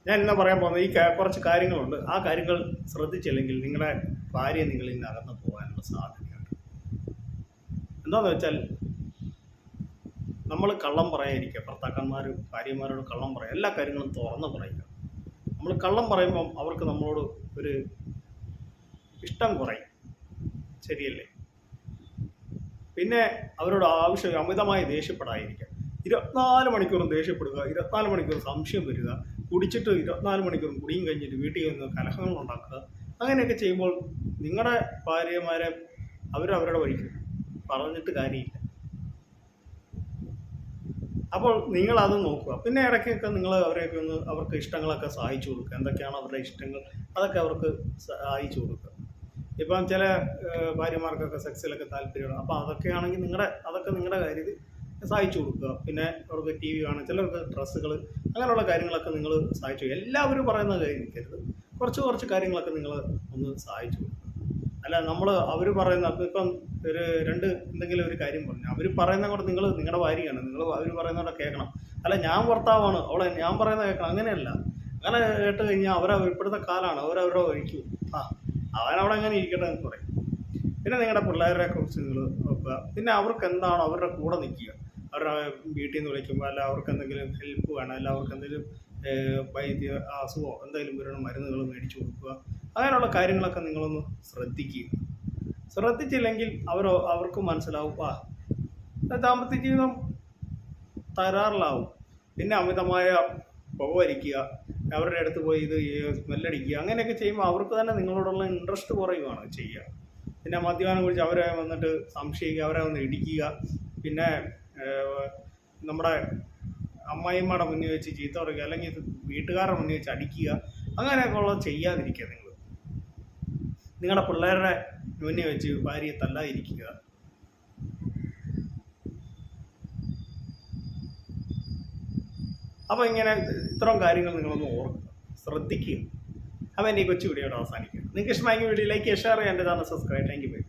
ഞാൻ ഇന്ന് പറയാൻ പോകുന്നത് കുറച്ച് കാര്യങ്ങളുണ്ട്. ആ കാര്യങ്ങൾ ശ്രദ്ധിച്ചില്ലെങ്കിൽ നിങ്ങളുടെ ഭാര്യയെ നിങ്ങളിൽ നിന്ന് അകന്ന് പോകാനുള്ള സാധ്യതയുണ്ട്. എന്താണെന്ന് വെച്ചാൽ നമ്മൾ കള്ളം പറയാതിരിക്കുക. ഭർത്താക്കന്മാർ ഭാര്യമാരോട് കള്ളം പറയുക, എല്ലാ കാര്യങ്ങളും തുറന്ന് പറയുക. നമ്മൾ കള്ളം പറയുമ്പം അവർക്ക് നമ്മളോട് ഒരു ഇഷ്ടം കുറയും, ശരിയല്ലേ? പിന്നെ അവരോട് അമിതമായി ദേഷ്യപ്പെടാതിരിക്കുക. 24 മണിക്കൂറും ദേഷ്യപ്പെടുക, 24 മണിക്കൂർ സംശയം വരിക, കുടിച്ചിട്ട് 24 മണിക്കൂറും കുടിയും കഴിഞ്ഞിട്ട് വീട്ടിൽ നിന്ന് കലഹങ്ങൾ ഉണ്ടാക്കുക. അങ്ങനെയൊക്കെ ചെയ്യുമ്പോൾ നിങ്ങളുടെ ഭാര്യമാരെ അവരവരുടെ വഴിക്ക് പറഞ്ഞിട്ട് കാര്യമില്ല. അപ്പോൾ നിങ്ങളത് നോക്കുക. പിന്നെ ഇടയ്ക്കൊക്കെ നിങ്ങൾ അവരെയൊക്കെ അവർക്ക് ഇഷ്ടങ്ങളൊക്കെ സഹായിച്ചു കൊടുക്കുക. എന്തൊക്കെയാണ് അവരുടെ ഇഷ്ടങ്ങൾ അതൊക്കെ അവർക്ക് സഹായിച്ചു കൊടുക്കുക. ഇപ്പം ചില ഭാര്യമാർക്കൊക്കെ സെക്സിലൊക്കെ താല്പര്യമാണ്. അപ്പോൾ അതൊക്കെ നിങ്ങളുടെ കാര്യത്തിൽ സഹായിച്ചു കൊടുക്കുക. പിന്നെ അവർക്ക് TV കാണുക, ചിലർക്ക് ഡ്രസ്സുകൾ, അങ്ങനെയുള്ള കാര്യങ്ങളൊക്കെ നിങ്ങൾ സഹായിച്ചു. എല്ലാവരും പറയുന്ന കാര്യം നിൽക്കരുത്. കുറച്ച് കാര്യങ്ങളൊക്കെ നിങ്ങൾ ഒന്ന് സഹായിച്ചു കൊടുക്കുക. അല്ല അവർ പറയുന്ന ഇപ്പം എന്തെങ്കിലും ഒരു കാര്യം പറഞ്ഞു, അവർ പറയുന്ന കൂടെ നിങ്ങളുടെ ഭാര്യയാണ്, അവർ പറയുന്നവിടെ കേൾക്കണം. അല്ല ഞാൻ ഭർത്താവാണ്, ഞാൻ പറയുന്നത് കേൾക്കണം, അങ്ങനെയല്ല. അങ്ങനെ കേട്ട് കഴിഞ്ഞാൽ ഇപ്പോഴത്തെ കാലമാണ്, അവരവരുടെ വഴിക്കും അവനവിടെ അങ്ങനെ ഇരിക്കട്ടെ എന്ന് പറയും. പിന്നെ നിങ്ങളുടെ പിള്ളേരെ കുറിച്ച് നിങ്ങൾ നോക്കുക. പിന്നെ അവർക്ക് എന്താണോ അവരുടെ കൂടെ നിൽക്കുക. അവരുടെ വീട്ടിൽ നിന്ന് വിളിക്കുമ്പോൾ അല്ല അവർക്ക് എന്തെങ്കിലും ഹെൽപ്പ് വേണം, അല്ല അവർക്ക് എന്തെങ്കിലും അസുഖമോ എന്തെങ്കിലും വരണം, മരുന്നുകൾ മേടിച്ചു കൊടുക്കുക. അങ്ങനെയുള്ള കാര്യങ്ങളൊക്കെ നിങ്ങളൊന്ന് ശ്രദ്ധിക്കുക. ശ്രദ്ധിച്ചില്ലെങ്കിൽ അവർക്ക് മനസ്സിലാവും ദാമ്പത്യ ജീവിതം തകരാറിലാവും. പിന്നെ അമിതമായ പുകവലിക്കുക, അവരുടെ അടുത്ത് പോയി ഇത് സ്മെല്ലടിക്കുക, അങ്ങനെയൊക്കെ ചെയ്യുമ്പോൾ അവർക്ക് തന്നെ നിങ്ങളോടുള്ള ഇൻട്രസ്റ്റ് കുറയുകയാണ് ചെയ്യുക. പിന്നെ മദ്യപാനം കുറിച്ച് അവരെ വന്നിട്ട് സംശയിക്കുക, അവരെ വന്ന് ഇടിക്കുക, പിന്നെ നമ്മുടെ അമ്മായിമ്മയുടെ മുന്നിൽ വെച്ച് ചീത്ത പറയുക, അല്ലെങ്കിൽ വീട്ടുകാരുടെ മുന്നിൽ വെച്ച് അടിക്കുക, അങ്ങനെയൊക്കെ ഉള്ളത് ചെയ്യാതിരിക്കുക. നിങ്ങളുടെ പിള്ളേരുടെ മുന്നിൽ വെച്ച് ഭാര്യയെ തല്ലാതിരിക്കുക. അപ്പോൾ ഇത്തരം കാര്യങ്ങൾ നിങ്ങളൊന്ന് ഓർക്കുക, ശ്രദ്ധിക്കുക. അപ്പോൾ എൻ്റെ ഈ കൊച്ചു വീഡിയോയുടെ അവസാനിക്കുക. നിങ്ങൾക്ക് ഇഷ്ടമായെങ്കിൽ വീഡിയോ ലൈക്ക് ചെയ്യുക, ഷെയർ ചെയ്യുക, എൻ്റെ ചാനൽ സബ്സ്ക്രൈബ്. Thank you.